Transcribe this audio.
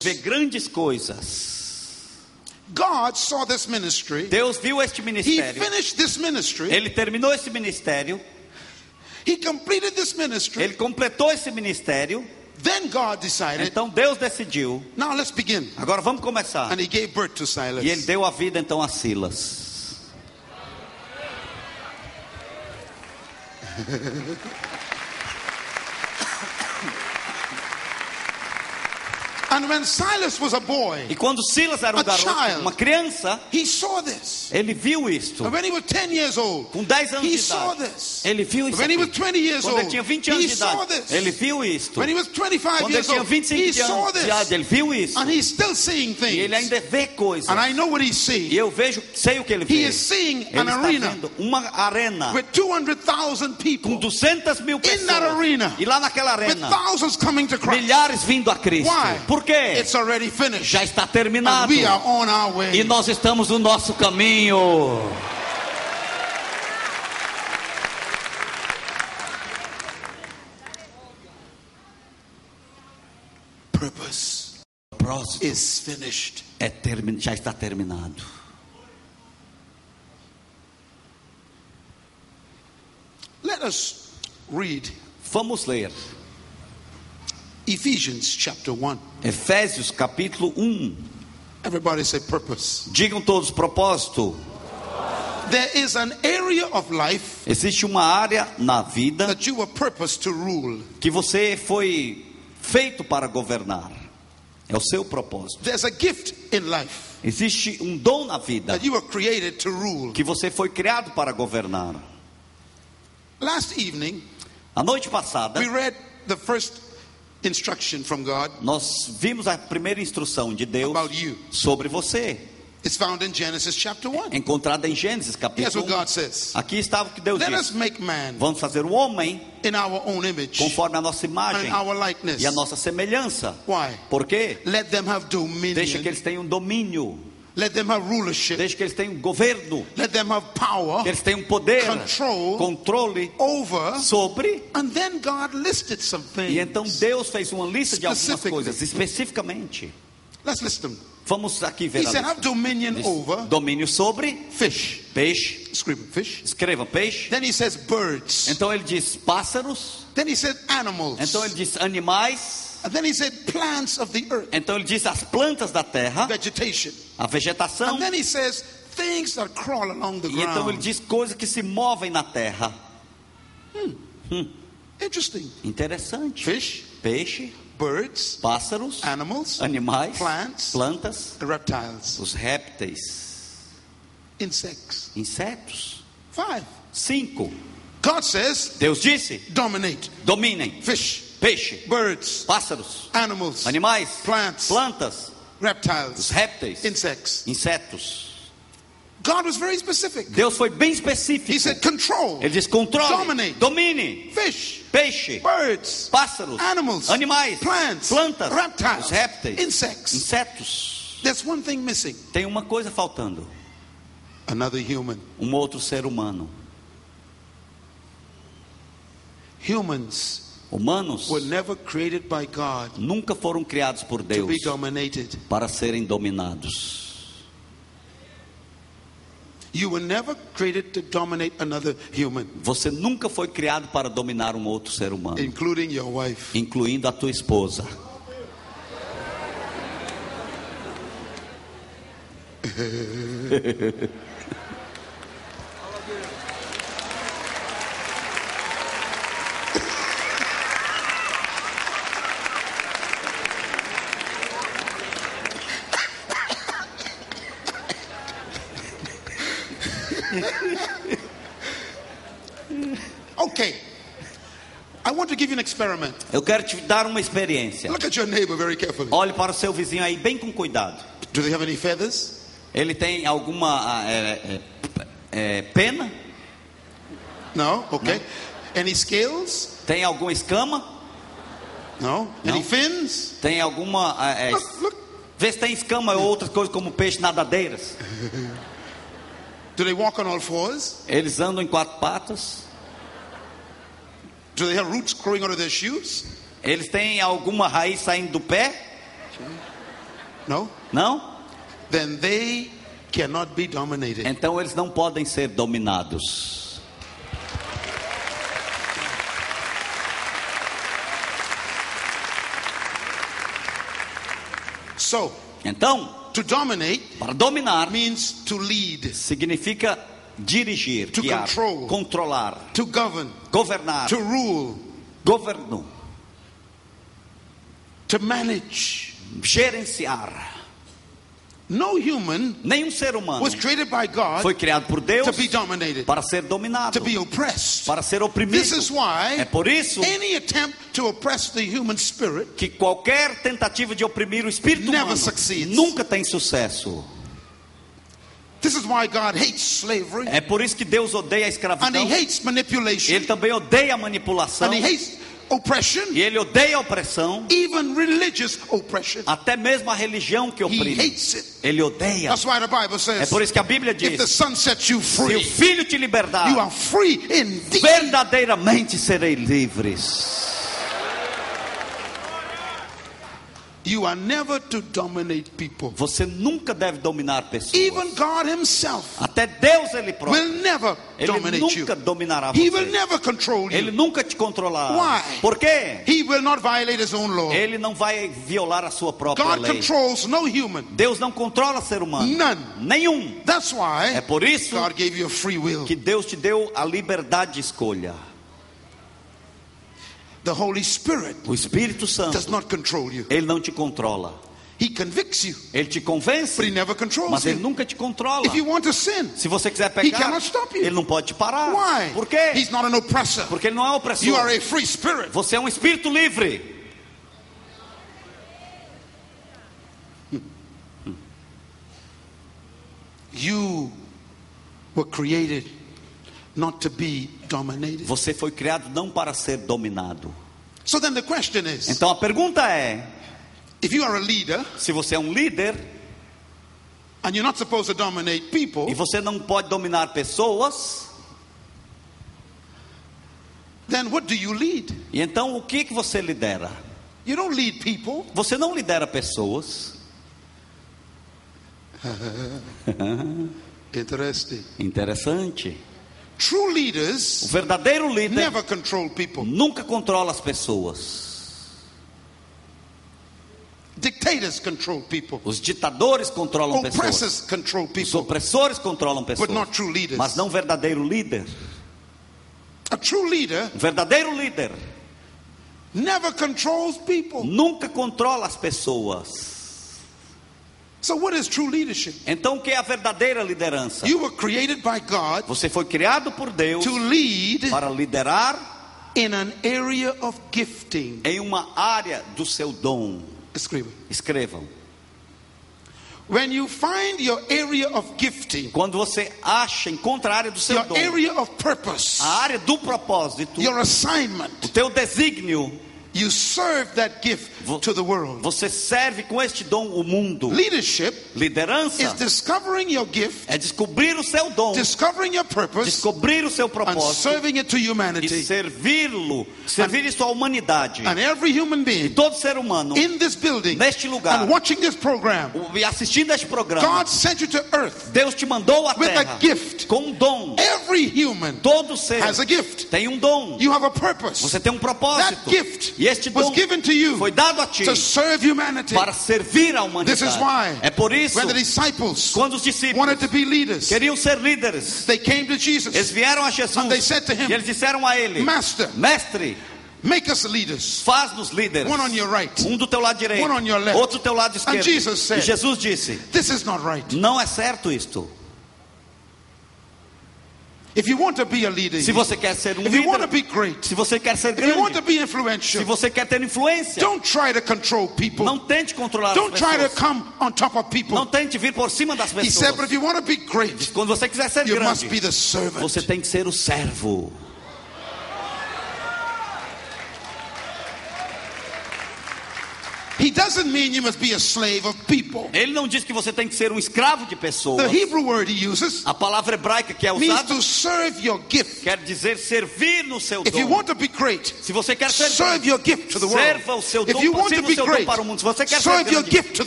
Vê grandes coisas. God saw this ministry. Deus viu este He ministério. finished this ministry. Ele terminou esse ministério. He completed this ministry. Ele completou esse ministério. Then God decided, Então Deus decidiu. now let's begin. Agora vamos começar. And he gave birth to Silas. E ele deu a vida então a Silas. And when Silas was a boy, E quando Silas era um garoto, uma criança, he saw this. ele viu isto. And when he was 10 years old, Com 10 anos he de saw idade, this. ele viu isso. When he was Aqui. 20 years Quando ele old, tinha 20 anos he de saw idade, this. ele viu isto. When he was 25 Quando ele years tinha old, 25 he de saw anos de this. idade, ele viu isso. And he's still seeing E things. ele ainda vê coisas. And I know what he's E seeing. eu vejo, sei o que ele vê. He is seeing Ele an está arena vendo uma arena with 200,000 com people 200 mil in that pessoas. arena, E lá naquela with arena, thousands coming to Christ. milhares vindo a Cristo. Why? Por quê? It's already finished. Já está And terminado. we are on our way. E nós estamos no nosso caminho. Purpose Próximo is finished. já está terminado. Let us read Vamos ler Ephesians chapter 1. Efésios capítulo 1. Everybody say purpose. Digam todos propósito. There is an area of life Existe uma área na vida that you were purposed to rule. que você foi feito para governar. É o seu propósito. There's a gift in life Existe um dom na vida that you were created to rule. que você foi criado para governar. Last evening, A noite passada, we read the first instruction from God nós vimos a primeira instrução de Deus about you. sobre você, It's found in Genesis chapter 1. encontrada em Gênesis Here's capítulo what 1. God says. Aqui estava o que Deus Let us disse: make man vamos fazer o homem in our own image conforme a nossa and imagem in our likeness. e a nossa semelhança. Why? Por quê? Let them have Deixa que dominion. eles tenham domínio, Let them have rulership. deixa que eles tenham governo, Let them have power que eles tenham poder, Control. controle over. sobre. And then God listed some E então things. Deus fez uma lista de algumas Specifically. coisas, especificamente. Let's list them. Vamos aqui ver He a said, lista. have dominion Diz, over domínio sobre fish. peixe. Scream fish. Escreva peixe. Then he says birds. Então ele diz pássaros. Then he said animals. Então ele diz animais. And then he said plants of the earth. Então ele diz as plantas da terra, Vegetation. a vegetação. And then he says things that crawl along the E então ele ground. diz coisas que se movem na terra. Interesting. Interessante. Fish, Peixe, birds, pássaros, animals, animais, plants, plantas, reptiles, os répteis, insects. insetos. 5. 5. God says Deus disse: dominate. dominem Fish, peixe, birds, pássaros, animals, animais, plants, plantas, os reptiles, répteis, insects. insetos. God was very specific. Deus foi bem He específico. said control. Ele diz: controle, Dominate. domine, Fish, peixe, birds, pássaros, animals, animais, plants, plantas, reptiles, os répteis, insects. insetos. There's one thing missing. Tem uma coisa faltando: Another human. um outro ser humano. Humans Humanos were never created by God nunca foram criados por to Deus be dominated. para serem dominados. You were never created to dominate another human, Você nunca foi criado para dominar um outro ser humano, including your wife. incluindo a tua esposa. Okay. I want to give you an experiment. Eu quero te dar uma experiência. Look at your neighbor very carefully. Olhe para o seu vizinho aí bem com cuidado. Do they have any feathers? Ele tem alguma pena? No. Okay. Any scales? Tem alguma escama? No. Any No. fins? Tem alguma... Look. Vê se tem escama ou outras coisas como peixe nadadeiras. Do they walk on all fours? Eles andam em 4 patas. Do they have roots growing out of their shoes? Eles têm alguma raiz saindo do pé. No? Não? Then they cannot be dominated. Então eles não podem ser dominados. So, Então, to dominate para dominar means to lead, significa dirigir, to guiar, control, controlar, to govern, governar, to rule, governo, to manage. gerenciar. No human Nenhum ser humano was created by God foi criado por Deus to be dominated, para ser dominado, to be oppressed. para ser oprimido. This is why É por isso any attempt to oppress the human spirit que qualquer tentativa de oprimir o espírito never humano succeeds. nunca tem sucesso. This is why God hates slavery, É por isso que Deus odeia a and escravidão. He hates manipulation, Ele também odeia a manipulação. and He hates oppression, E ele odeia a opressão, even religious oppression. até mesmo a religião que He oprime. hates it. Ele odeia. That's why the Bible É says, por isso que a Bíblia if the diz: Son sets you se o free, Filho te libertar, you are free indeed. verdadeiramente serei livres. You are never to dominate people. Você nunca deve dominar pessoas. Even God Himself Até Deus ele próprio. will never Ele dominate you. nunca dominará He will você. never control Ele you. nunca te controlará. Why? Por quê? He will not violate His own law. Ele não vai violar a sua própria God lei. controls no human. Deus não controla ser humano. None. Nenhum. That's why É por isso God gave you a free will. que Deus te deu a liberdade de escolha. The Holy Spirit O Espírito Santo, does not control you. ele não te controla. He convicts you, Ele te convence, but He never controls mas ele you. nunca te controla. If you want to sin, Se você quiser He pecar, cannot stop you. ele não pode te parar. Why? Por quê? He's not an oppressor. Porque ele não é opressor. You are a free spirit. Você é um espírito livre. You were created not to be dominated. Você foi criado não para ser dominado. So then the question is, Então a pergunta é: if you are a leader se você é um líder and you're not supposed to dominate people, e você não pode dominar pessoas, then what do you lead? e então o que você lidera? You don't lead people. Você não lidera pessoas. Interesting. Interessante. True O leaders verdadeiro líder never control people. nunca controla as pessoas. Dictators control people. Os ditadores controlam pessoas. Oppressors control Os people. opressores controlam pessoas. But not true leaders. Mas não o verdadeiro líder. A true leader O verdadeiro líder never controls people. nunca controla as pessoas. So what is true leadership? Então o que é a verdadeira liderança? You were created by God Você foi criado por Deus to lead para liderar in an area of gifting. em uma área do seu dom. Escreva. Escrevam. When you find your area of gifting, Quando você encontra a área do seu your dom, area of purpose, a área do propósito, your assignment, o teu desígnio, you serve that gift to the world. você serve com este dom o mundo. Leadership Liderança is discovering your gift, é descobrir o seu dom, discovering your purpose, descobrir o seu and propósito serving it to e humanity. servir isso à humanidade. And every human E being todo ser humano in this building neste lugar and watching this program, e assistindo este programa, God sent you to earth Deus te mandou à with a terra gift. com um dom. Every human Todo ser has a gift. tem um dom. You have a purpose. Você tem um That propósito. gift E este was dom given to you foi dado a ti to serve humanity. para servir a This is humanidade. why É por isso, when the disciples quando os discípulos wanted to be leaders, queriam ser líderes, they came to Jesus. eles vieram a Jesus And they said to him, e eles disseram a ele: Master, Mestre, make us leaders. faz-nos líderes. One on your right, Um do teu lado direito, one on your left. outro do teu lado esquerdo. And Jesus said, E Jesus disse: This is not right. não é certo isto. If you want to be a leader, Se você quer ser um if you want to líder, be great, se você quer ser if you want to grande, be influential, se você quer ter influência, don't try to control people. não tente controlar as Don't try to pessoas. come on top of people. Não tente vir por cima das He said, but pessoas. if you want to be great, Quando você quiser ser you must be grande, the servant. você tem que ser o servo. He doesn't mean you must be a slave of people. Ele não diz que você tem que ser um escravo de pessoas. The Hebrew word he uses A palavra hebraica que é means usada to serve your gift. quer dizer servir no seu If you dom. want to be great, Se você quer ser serve grande, your gift to the world. serva o seu If dom, you want to sirva o be seu dom great, para o mundo. Se você quer ser serve your grande, gift to the